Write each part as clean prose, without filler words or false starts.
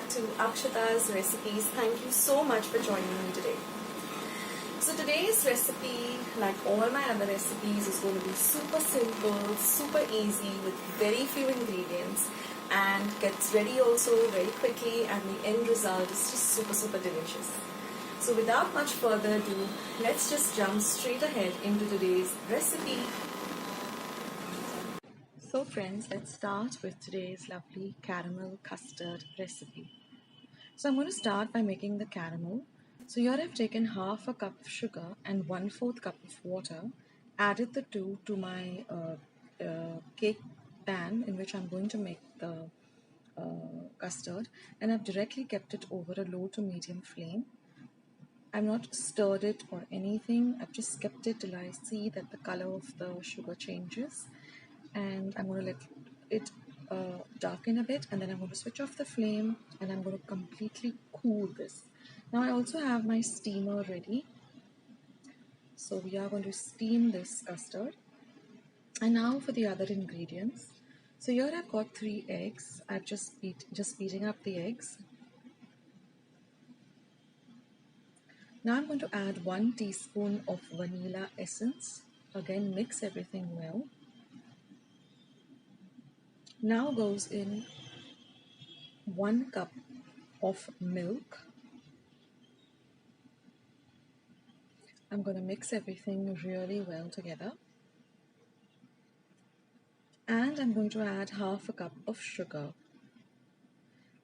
to Akshata's recipes. Thank you so much for joining me today. So today's recipe, like all my other recipes, is going to be super simple, super easy with very few ingredients and gets ready also very quickly, and the end result is just super delicious. So without much further ado, let's just jump straight ahead into today's recipe. So friends, let's start with today's lovely caramel custard recipe. So I'm going to start by making the caramel. So here I've taken half a cup of sugar and 1/4 cup of water, added the two to my cake pan in which I'm going to make the custard, and I've directly kept it over a low to medium flame. I've not stirred it or anything. I've just kept it till I see that the color of the sugar changes, and I'm going to let it darken a bit, and then I'm going to switch off the flame and I'm going to completely cool this. Now I also have my steamer ready, so we are going to steam this custard. And now for the other ingredients. So here I've got 3 eggs. I've just beating up the eggs. Now I'm going to add 1 teaspoon of vanilla essence. Again, mix everything well. Now goes in 1 cup of milk. I'm going to mix everything really well together. And I'm going to add half a cup of sugar.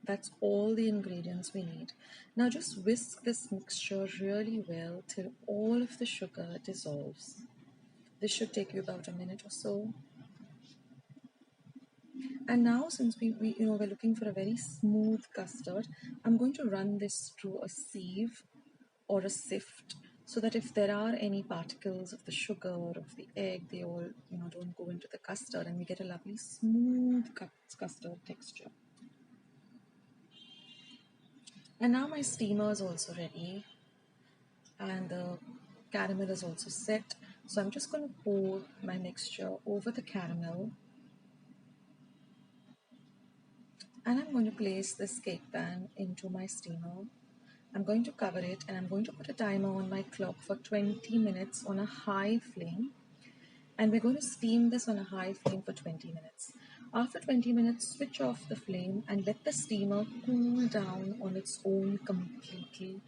That's all the ingredients we need. Now just whisk this mixture really well till all of the sugar dissolves. This should take you about a minute or so. And now, since we're looking for a very smooth custard, I'm going to run this through a sieve or a sift, so that if there are any particles of the sugar or of the egg, they all don't go into the custard, and we get a lovely smooth custard texture. And now my steamer is also ready, and the caramel is also set. So I'm just going to pour my mixture over the caramel, and I'm going to place this cake pan into my steamer. I'm going to cover it, and I'm going to put a timer on my clock for 20 minutes on a high flame, and we're going to steam this on a high flame for 20 minutes. After 20 minutes, switch off the flame and let the steamer cool down on its own completely.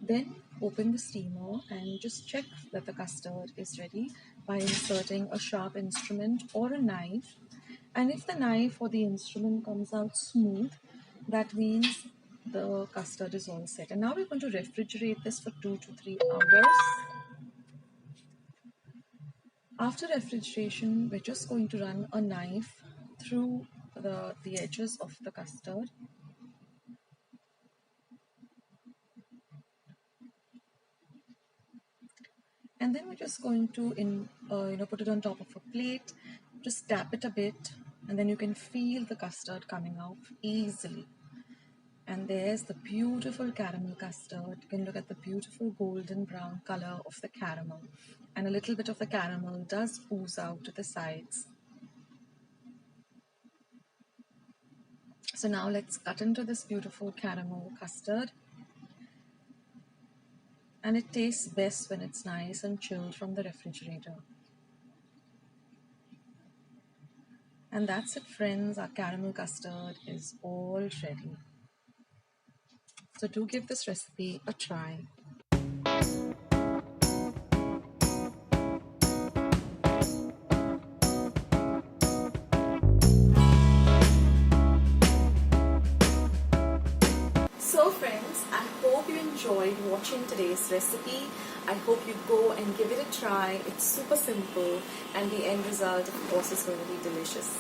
Then open the steamer and just check that the custard is ready by inserting a sharp instrument or a knife. And if the knife or the instrument comes out smooth, that means the custard is all set. And now we're going to refrigerate this for 2 to 3 hours. After refrigeration, we're just going to run a knife through the edges of the custard. And then we're just going to put it on top of a plate, just tap it a bit, and then you can feel the custard coming out easily. And there's the beautiful caramel custard. You can look at the beautiful golden brown color of the caramel, and a little bit of the caramel does ooze out to the sides. So now let's cut into this beautiful caramel custard. And it tastes best when it's nice and chilled from the refrigerator. And that's it, friends. Our caramel custard is all ready. So do give this recipe a try. So friends, I hope you enjoyed watching today's recipe. I hope you go and give it a try. It's super simple, and the end result, of course, is going to be delicious.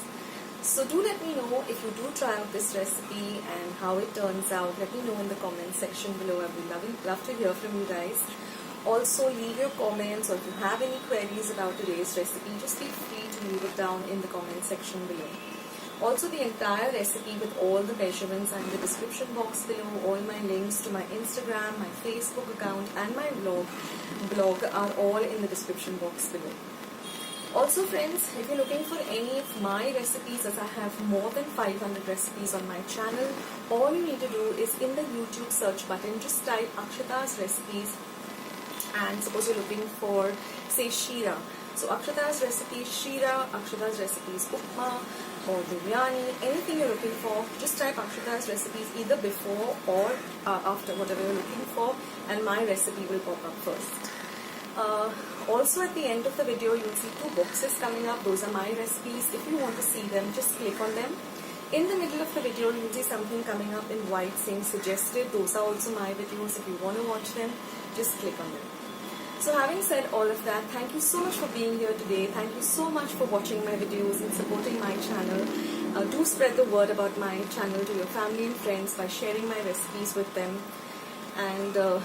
So do let me know if you do try out this recipe and how it turns out. Let me know in the comment section below. I would love to hear from you guys. Also, leave your comments, or if you have any queries about today's recipe, just be free to leave it down in the comment section below. Also, the entire recipe with all the measurements and the description box below, all my links to my Instagram, my Facebook account and my blog are all in the description box below. Also friends, if you're looking for any of my recipes, as I have more than 500 recipes on my channel, all you need to do is in the YouTube search button, just type Akshata's recipes, and suppose you're looking for, say, Shira. So Akshata's recipes Shira, Akshata's recipes Upma or Biryani, anything you're looking for, just type Akshata's recipes either before or after, whatever you're looking for, and my recipe will pop up first. Also at the end of the video you'll see two boxes coming up. Those are my recipes. If you want to see them, just click on them. In the middle of the video you'll see something coming up in white saying suggested. Those are also my videos. If you want to watch them, just click on them. So having said all of that, thank you so much for being here today. Thank you so much for watching my videos and supporting my channel. Do spread the word about my channel to your family and friends by sharing my recipes with them. And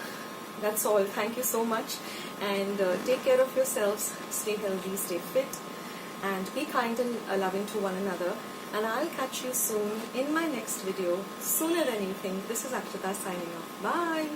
that's all. Thank you so much, and take care of yourselves. Stay healthy, stay fit, and be kind and loving to one another. And I'll catch you soon in my next video. Sooner than you think. This is Akshata signing off. Bye.